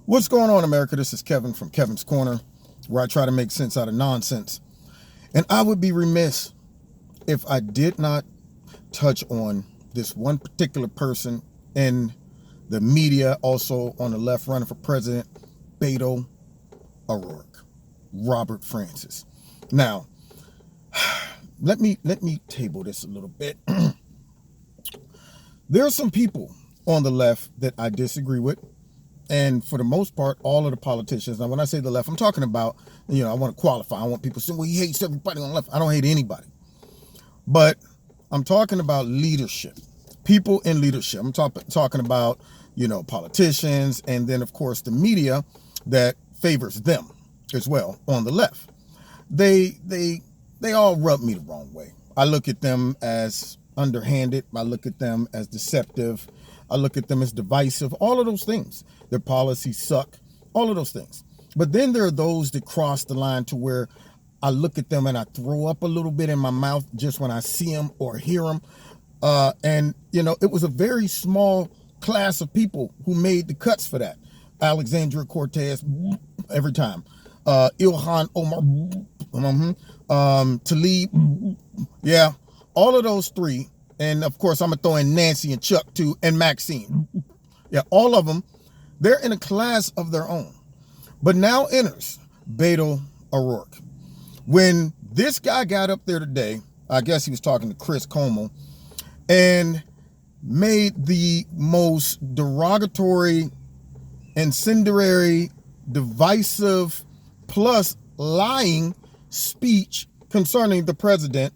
What's going on, America? This is Kevin from Kevin's Corner, where I try to make sense out of nonsense. And I would be remiss if I did not touch on this one particular person in the media, also on the left running for president, Beto O'Rourke, Robert Francis. Now, let me table this a little bit. There are some people on the left that I disagree with. And for the most part, all of the politicians, now when I say the left, I'm talking about, I want to qualify. I want people to say, well, he hates everybody on the left. I don't hate anybody. But I'm talking about leadership, people in leadership. I'm talking about, politicians, and then, of course, the media that favors them as well on the left. They all rub me the wrong way. I look at them as underhanded. I look at them as deceptive. I look at them as divisive, all of those things. Their policies suck, all of those things. But then there are those that cross the line to where I look at them and I throw up a little bit in my mouth just when I see them or hear them. It was a very small class of people who made the cuts for that. Alexandria Cortez, every time. Ilhan Omar, Talib, yeah, all of those three. And of course, I'm going to throw in Nancy and Chuck too, and Maxine. Yeah, all of them, they're in a class of their own. But now enters Beto O'Rourke. When this guy got up there today, I guess he was talking to Chris Como, and made the most derogatory, incendiary, divisive, plus lying speech concerning the president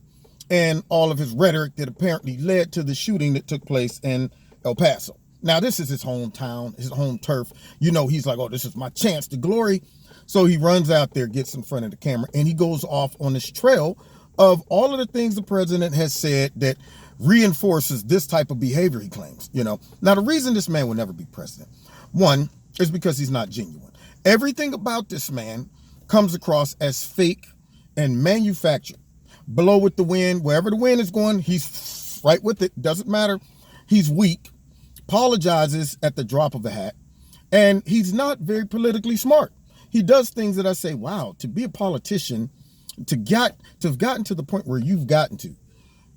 and all of his rhetoric that apparently led to the shooting that took place in El Paso. Now, this is his hometown, his home turf. He's like, oh, this is my chance to glory. So he runs out there, gets in front of the camera, and he goes off on this trail of all of the things the president has said that reinforces this type of behavior, he claims. Now, the reason this man will never be president, one, is because he's not genuine. Everything about this man comes across as fake and manufactured. Blow with the wind, wherever the wind is going, he's right with it. Doesn't matter. He's weak, apologizes at the drop of a hat, and he's not very politically smart. He does things that I say, wow, to be a politician, to have gotten to the point where you've gotten to,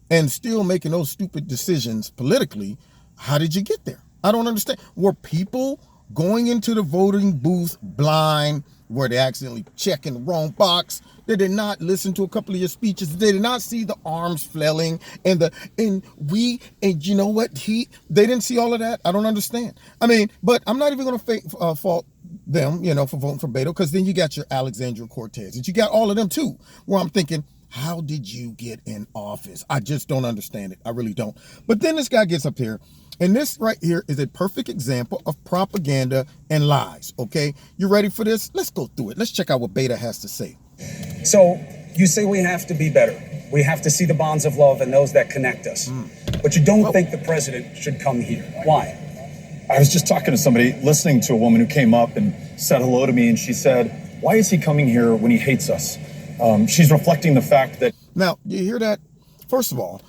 and still making those stupid decisions politically, how did you get there? I don't understand. Were people going into the voting booth blind? Where they accidentally check in the wrong box? They did not listen to a couple of your speeches. They did not see the arms flailing they didn't see all of that. I don't understand. But I'm not even going to fault them, for voting for Beto, because then you got your Alexandria Cortez, and you got all of them too, where I'm thinking, how did you get in office? I just don't understand it. I really don't. But then this guy gets up here, and this right here is a perfect example of propaganda and lies, okay? You ready for this? Let's go through it. Let's check out what Beto has to say. So you say we have to be better. We have to see the bonds of love and those that connect us. But you don't think the president should come here. Why? I was just talking to somebody, listening to a woman who came up and said hello to me, and she said, why is he coming here when he hates us? She's reflecting the fact that... Now, you hear that? First of all,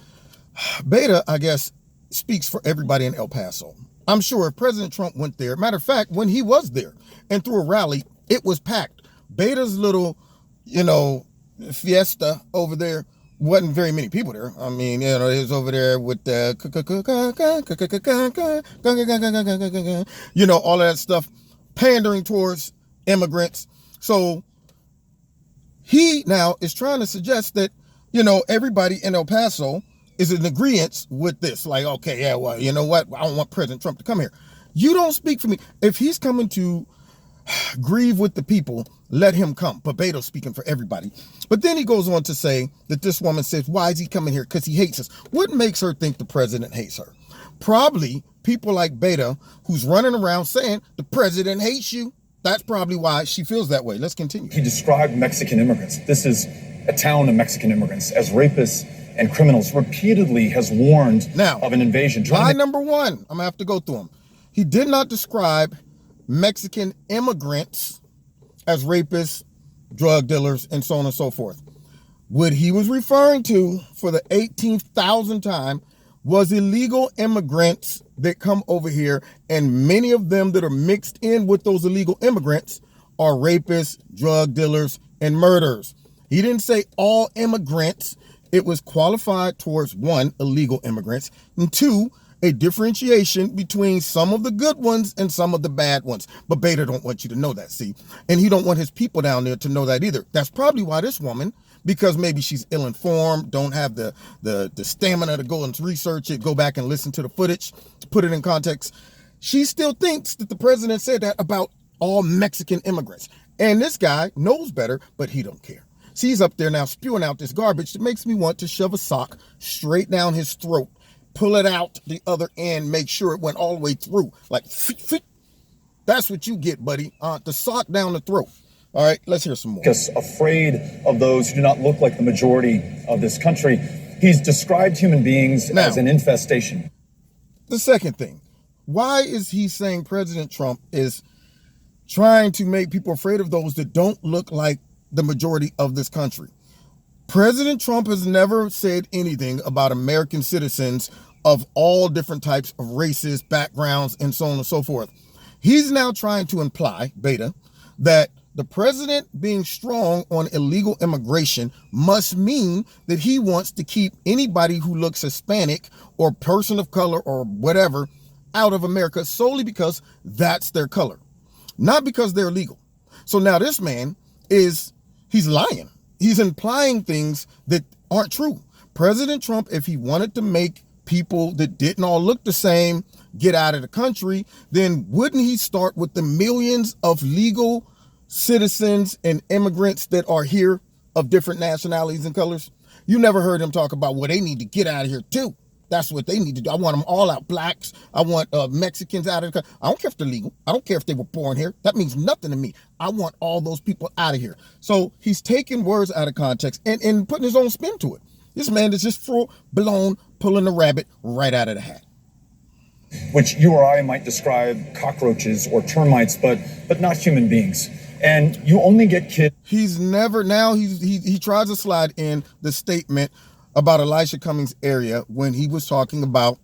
Beto, I guess, speaks for everybody in El Paso. I'm sure if President Trump went there, matter of fact, when he was there and threw a rally, it was packed. Beto's little, fiesta over there, wasn't very many people there. He was over there with the, all of that stuff, pandering towards immigrants. So he now is trying to suggest that, everybody in El Paso is in agreement with this. Like, okay, yeah, well, you know what? I don't want President Trump to come here. You don't speak for me. If he's coming to grieve with the people, let him come. But Beto's speaking for everybody. But then he goes on to say that this woman says, why is he coming here? Because he hates us. What makes her think the president hates her? Probably people like Beto, who's running around saying the president hates you. That's probably why she feels that way. Let's continue. He described Mexican immigrants. This is a town of Mexican immigrants as rapists and criminals. Repeatedly has warned of an invasion. Lie number one, I'm going to have to go through them. He did not describe Mexican immigrants as rapists, drug dealers, and so on and so forth. What he was referring to for the 18,000th time was illegal immigrants that come over here, and many of them that are mixed in with those illegal immigrants are rapists, drug dealers, and murderers. He didn't say all immigrants. It was qualified towards one, illegal immigrants, and two, a differentiation between some of the good ones and some of the bad ones. But Beto don't want you to know that, see? And he don't want his people down there to know that either. That's probably why this woman, because maybe she's ill-informed, don't have the stamina to go and research it, go back and listen to the footage, put it in context. She still thinks that the president said that about all Mexican immigrants. And this guy knows better, but he don't care. See, he's up there now spewing out this garbage that makes me want to shove a sock straight down his throat, pull it out the other end, make sure it went all the way through. Like, that's what you get, buddy. The sock down the throat. All right, let's hear some more. Because afraid of those who do not look like the majority of this country. He's described human beings as an infestation. The second thing, why is he saying President Trump is trying to make people afraid of those that don't look like the majority of this country? President Trump has never said anything about American citizens of all different types of races, backgrounds, and so on and so forth. He's now trying to imply, Beta, that the president being strong on illegal immigration must mean that he wants to keep anybody who looks Hispanic or person of color or whatever out of America solely because that's their color, not because they're illegal. So now this man he's lying. He's implying things that aren't true. President Trump, if he wanted to make people that didn't all look the same get out of the country, then wouldn't he start with the millions of legal citizens and immigrants that are here of different nationalities and colors? You never heard him talk about, well, they need to get out of here too. That's what they need to do. I want them all out. Blacks. I want Mexicans out of the country. I don't care if they're legal. I don't care if they were born here. That means nothing to me. I want all those people out of here. So he's taking words out of context and putting his own spin to it. This man is just full-blown pulling the rabbit right out of the hat. Which you or I might describe cockroaches or termites, but not human beings. And you only get kids. He's never, now he tries to slide in the statement about Elisha Cummings' area when he was talking about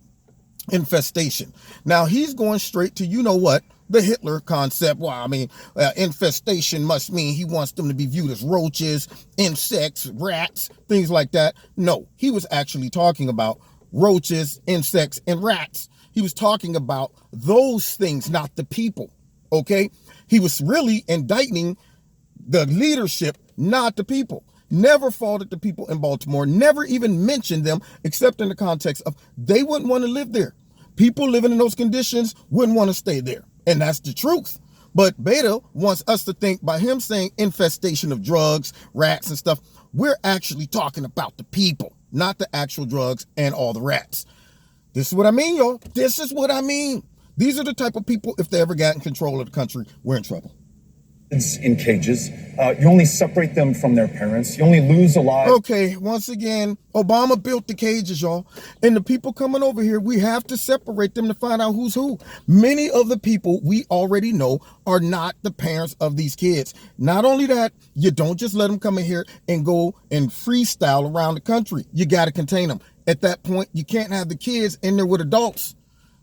infestation. Now he's going straight to, you know what, the Hitler concept. Well, I mean, infestation must mean he wants them to be viewed as roaches, insects, rats, things like that. No, he was actually talking about roaches, insects, and rats. He was talking about those things, not the people, okay? He was really indicting the leadership, not the people. Never faulted the people in Baltimore, never even mentioned them, except in the context of they wouldn't want to live there. People living in those conditions wouldn't want to stay there. And that's the truth. But Beto wants us to think by him saying infestation of drugs, rats and stuff, we're actually talking about the people, not the actual drugs and all the rats. This is what I mean, y'all. This is what I mean. These are the type of people, if they ever got in control of the country, we're in trouble. In cages. You only separate them from their parents. You only lose a lot. Okay, once again, Obama built the cages, y'all. And the people coming over here, we have to separate them to find out who's who. Many of the people we already know are not the parents of these kids. Not only that, you don't just let them come in here and go and freestyle around the country. You got to contain them. At that point, you can't have the kids in there with adults.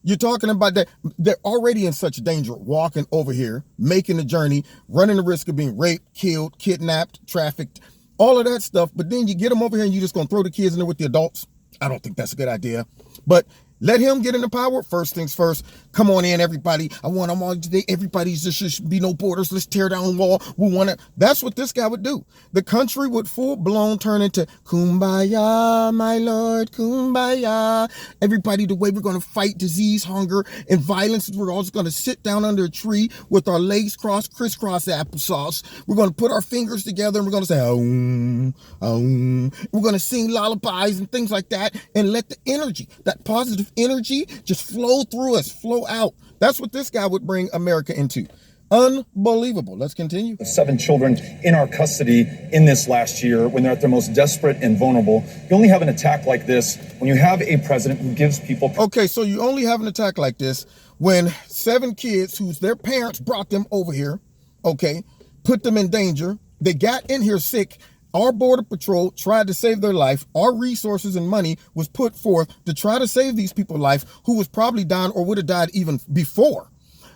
You're talking about that. They're already in such danger walking over here, making the journey, running the risk of being raped, killed, kidnapped, trafficked, all of that stuff. But then you get them over here and you're just going to throw the kids in there with the adults. I don't think that's a good idea. But let him get into power. First things first. Come on in, everybody. I want them all today. Everybody's just should be no borders. Let's tear down the wall. We want to. That's what this guy would do. The country would full blown turn into kumbaya, my lord, kumbaya. Everybody, the way we're going to fight disease, hunger, and violence, we're all just going to sit down under a tree with our legs crossed, crisscross applesauce. We're going to put our fingers together and we're going to say, aum, aum. We're going to sing lullabies and things like that and let the energy, that positive energy, just flow through us, flow out. That's what this guy would bring America into. Unbelievable. Let's continue. 7 children in our custody in this last year when they're at their most desperate and vulnerable. You only have an attack like this when you have a president who gives people... Okay, so you only have an attack like this when 7 kids whose their parents brought them over here, okay, put them in danger. They got in here sick. Our border patrol tried to save their life. Our resources and money was put forth to try to save these people's life who was probably dying or would have died even before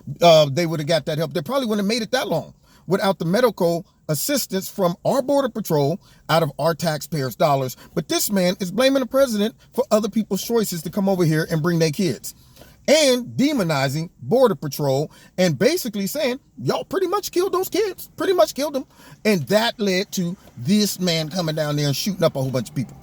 they would have got that help. They probably wouldn't have made it that long without the medical assistance from our border patrol out of our taxpayers' dollars. But this man is blaming the president for other people's choices to come over here and bring their kids, and demonizing border patrol and basically saying, y'all pretty much killed those kids, pretty much killed them. And that led to this man coming down there and shooting up a whole bunch of people.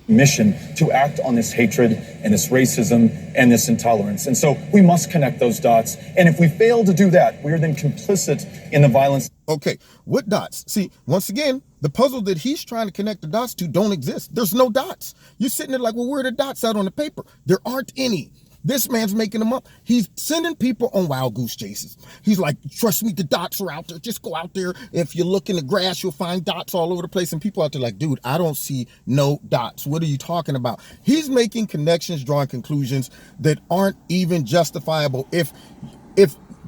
Mission to act on this hatred and this racism and this intolerance. And so we must connect those dots. And if we fail to do that, we are then complicit in the violence. Okay, what dots? See, once again, the puzzle that he's trying to connect the dots to don't exist. There's no dots. You're sitting there like, well, where are the dots out on the paper? There aren't any. This man's making them up. He's sending people on wild goose chases. He's like, trust me, the dots are out there. Just go out there. If you look in the grass, you'll find dots all over the place. And people out there like, dude, I don't see no dots. What are you talking about? He's making connections, drawing conclusions that aren't even justifiable. If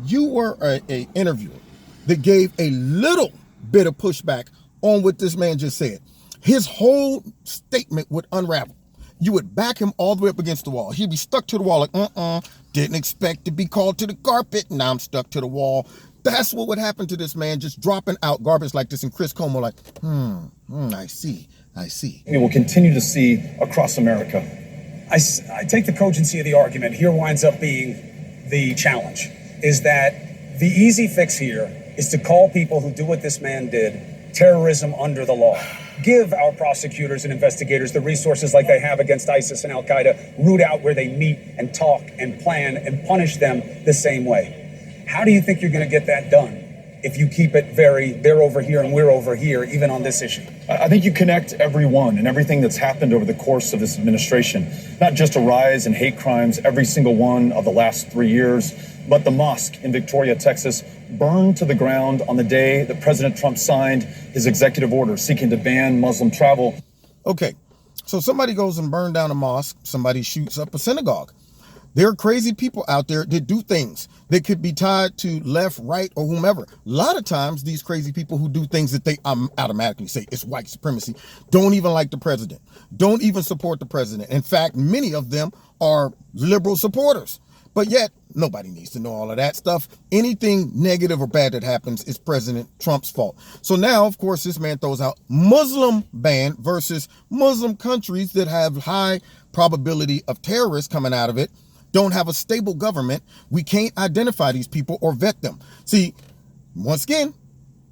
you were a interviewer that gave a little bit of pushback on what this man just said, his whole statement would unravel. You would back him all the way up against the wall. He'd be stuck to the wall like, didn't expect to be called to the carpet. Now I'm stuck to the wall. That's what would happen to this man, just dropping out garbage like this. And Chris Como like, I see. We will continue to see across America. I take the cogency of the argument. Here winds up being the challenge, is that the easy fix here is to call people who do what this man did terrorism under the law. Give our prosecutors and investigators the resources like they have against ISIS and Al-Qaeda, root out where they meet and talk and plan and punish them the same way. How do you think you're going to get that done if you keep it they're over here and we're over here, even on this issue? I think you connect everyone and everything that's happened over the course of this administration, not just a rise in hate crimes, every single one of the last 3 years, but the mosque in Victoria, Texas, burned to the ground on the day that President Trump signed his executive order seeking to ban Muslim travel. Okay, so somebody goes and burns down a mosque. Somebody shoots up a synagogue. There are crazy people out there that do things that could be tied to left, right, or whomever. A lot of times, these crazy people who do things that they automatically say it's white supremacy don't even like the president, don't even support the president. In fact, many of them are liberal supporters. But yet, nobody needs to know all of that stuff. Anything negative or bad that happens is President Trump's fault. So now, of course, this man throws out Muslim ban versus Muslim countries that have high probability of terrorists coming out of it, don't have a stable government. We can't identify these people or vet them. See, once again,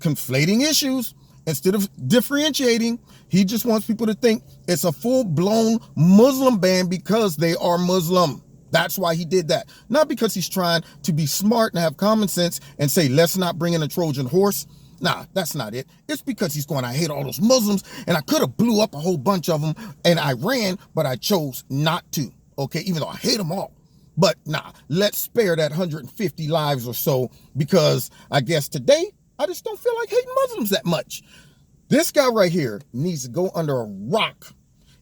conflating issues instead of differentiating. He just wants people to think it's a full-blown Muslim ban because they are Muslim. That's why he did that. Not because he's trying to be smart and have common sense and say, let's not bring in a Trojan horse. Nah, that's not it. It's because he's going, I hate all those Muslims and I could have blew up a whole bunch of them and I ran, but I chose not to. Okay, even though I hate them all. But nah, let's spare that 150 lives or so because I guess today I just don't feel like hating Muslims that much. This guy right here needs to go under a rock.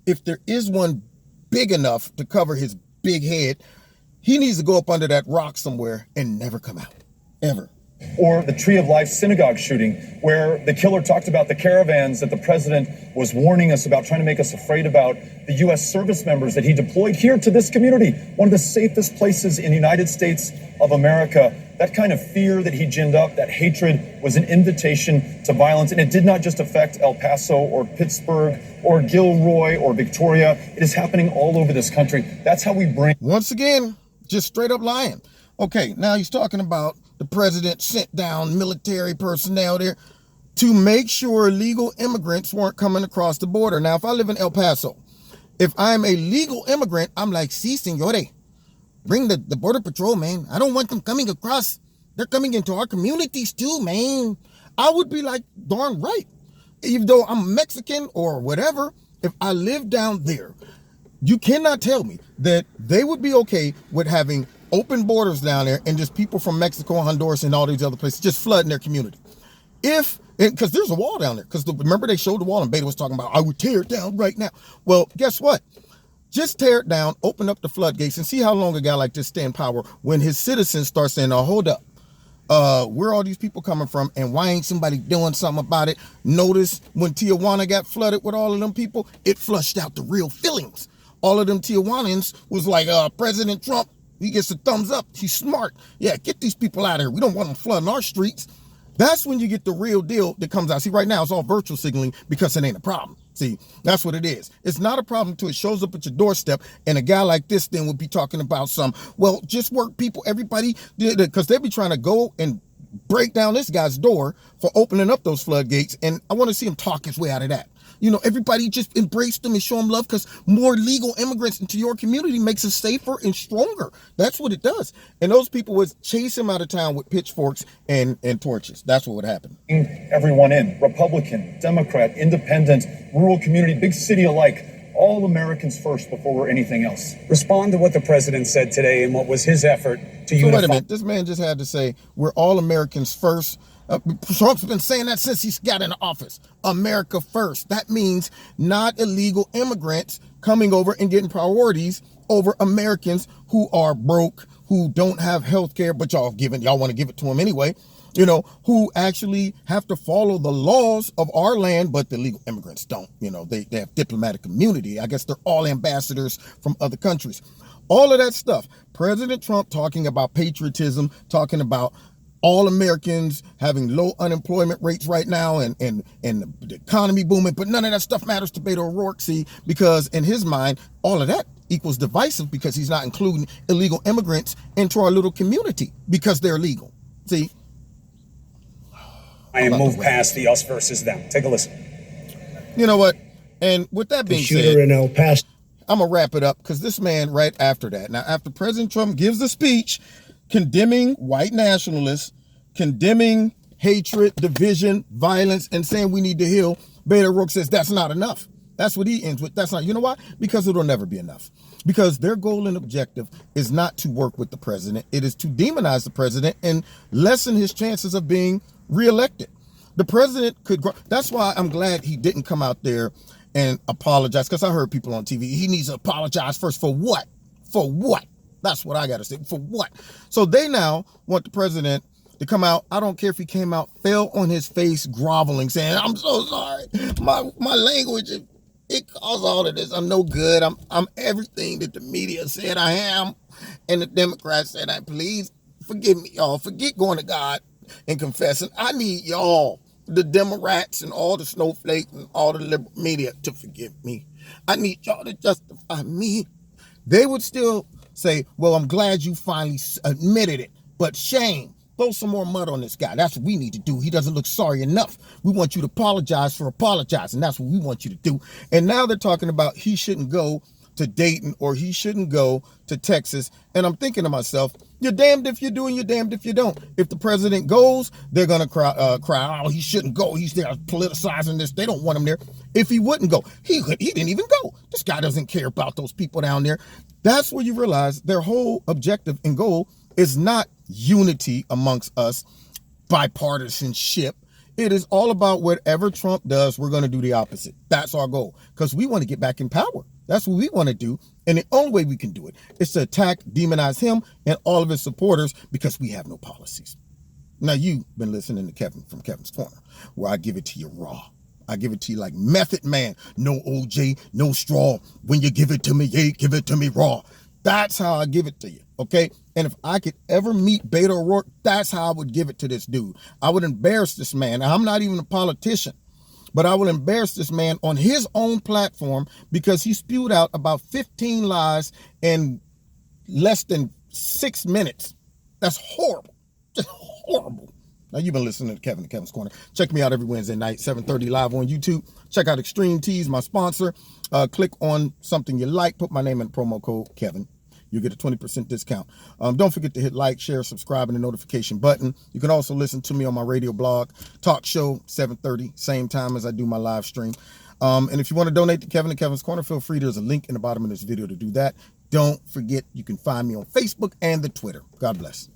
If there is one big enough to cover his big head, he needs to go up under that rock somewhere and never come out, ever. Or the Tree of Life synagogue shooting, where the killer talked about the caravans that the president was warning us about, trying to make us afraid about, the U.S. service members that he deployed here to this community, one of the safest places in the United States of America. That kind of fear that he ginned up, that hatred, was an invitation to violence. And it did not just affect El Paso or Pittsburgh or Gilroy or Victoria. It is happening all over this country. That's how we bring... Once again, just straight up lying. Okay, now he's talking about the president sent down military personnel there to make sure illegal immigrants weren't coming across the border. Now, if I live in El Paso, if I'm a legal immigrant, I'm like, si, señore. Bring the border patrol, man. I don't want them coming across. They're coming into our communities too, man. I would be like, darn right. Even though I'm Mexican or whatever, if I live down there, you cannot tell me that they would be okay with having open borders down there and just people from Mexico and Honduras and all these other places just flooding their community. Because there's a wall down there. Because remember they showed the wall and Beto was talking about, I would tear it down right now. Well, guess what? Just tear it down, open up the floodgates, and see how long a guy like this stay in power when his citizens start saying, oh, hold up. Where are all these people coming from, and why ain't somebody doing something about it? Notice when Tijuana got flooded with all of them people, it flushed out the real feelings. All of them Tijuanans was like, President Trump, he gets a thumbs up. He's smart. Yeah, get these people out of here. We don't want them flooding our streets. That's when you get the real deal that comes out. See, right now it's all virtual signaling because it ain't a problem. See, that's what it is. It's not a problem until it shows up at your doorstep, and a guy like this then would be talking about well, just work people, everybody, because they'll be trying to go and break down this guy's door for opening up those floodgates, and I want to see him talk his way out of that. You know, everybody just embrace them and show them love, because more legal immigrants into your community makes us safer and stronger. That's what it does. And those people would chase him out of town with pitchforks and torches. That's what would happen. Everyone in, Republican, Democrat, independent, rural community, big city alike, all Americans first before we're anything else. Respond to what the president said today and what was his effort to unify. So wait a minute, this man just had to say, we're all Americans first. Trump's been saying that since he's got in office. America first. That means not illegal immigrants coming over and getting priorities over Americans who are broke, who don't have health care, but y'all want to give it to them anyway, you know, who actually have to follow the laws of our land, but the legal immigrants don't. You know, they have diplomatic immunity. I guess they're all ambassadors from other countries. All of that stuff. President Trump talking about patriotism, talking about all Americans having low unemployment rates right now and the economy booming, but none of that stuff matters to Beto O'Rourke, see, because in his mind, all of that equals divisive because he's not including illegal immigrants into our little community because they're legal, see. I am moved past the us versus them. Take a listen. You know what? And with that being said, I'm going to wrap it up because this man right after that, now after President Trump gives the speech condemning white nationalists, condemning hatred, division, violence, and saying we need to heal, Beto O'Rourke says that's not enough. That's what he ends with. That's not, you know why? Because it'll never be enough. Because their goal and objective is not to work with the president. It is to demonize the president and lessen his chances of being reelected. The president could, that's why I'm glad he didn't come out there and apologize, because I heard people on TV, he needs to apologize first for what? For what? That's what I got to say. For what? So they now want the president to come out. I don't care if he came out, fell on his face, groveling, saying, I'm so sorry. My language, it caused all of this. I'm no good. I'm everything that the media said I am. And the Democrats said, please forgive me, y'all. Forget going to God and confessing. I need y'all, the Democrats and all the snowflakes and all the liberal media, to forgive me. I need y'all to justify me. They would still say, well, I'm glad you finally admitted it, but shame. Throw some more mud on this guy. That's what we need to do. He doesn't look sorry enough. We want you to apologize for apologizing. That's what we want you to do. And now they're talking about he shouldn't go to Dayton or he shouldn't go to Texas. And I'm thinking to myself, you're damned if you do and you're damned if you don't. If the president goes, they're going to cry, oh, he shouldn't go. He's there politicizing this. They don't want him there. If he wouldn't go, he didn't even go. This guy doesn't care about those people down there. That's where you realize their whole objective and goal is not unity amongst us, bipartisanship. It is all about whatever Trump does, we're going to do the opposite. That's our goal, because we want to get back in power. That's what we want to do. And the only way we can do it is to attack, demonize him and all of his supporters, because we have no policies. Now, you've been listening to Kevin from Kevin's Corner, where I give it to you raw. I give it to you like Method Man. No OJ, no straw. When you give it to me, yeah, give it to me raw. That's how I give it to you, okay? And if I could ever meet Beto O'Rourke, that's how I would give it to this dude. I would embarrass this man. Now, I'm not even a politician, but I would embarrass this man on his own platform because he spewed out about 15 lies in less than 6 minutes. That's horrible. Just horrible. Now, you've been listening to Kevin and Kevin's Corner. Check me out every Wednesday night, 7:30 live on YouTube. Check out Extreme Teas, my sponsor. Click on something you like. Put my name in promo code Kevin. You'll get a 20% discount. Don't forget to hit like, share, subscribe, and the notification button. You can also listen to me on my radio blog, talk show, 7:30, same time as I do my live stream. And if you want to donate to Kevin and Kevin's Corner, feel free. There's a link in the bottom of this video to do that. Don't forget, you can find me on Facebook and the Twitter. God bless.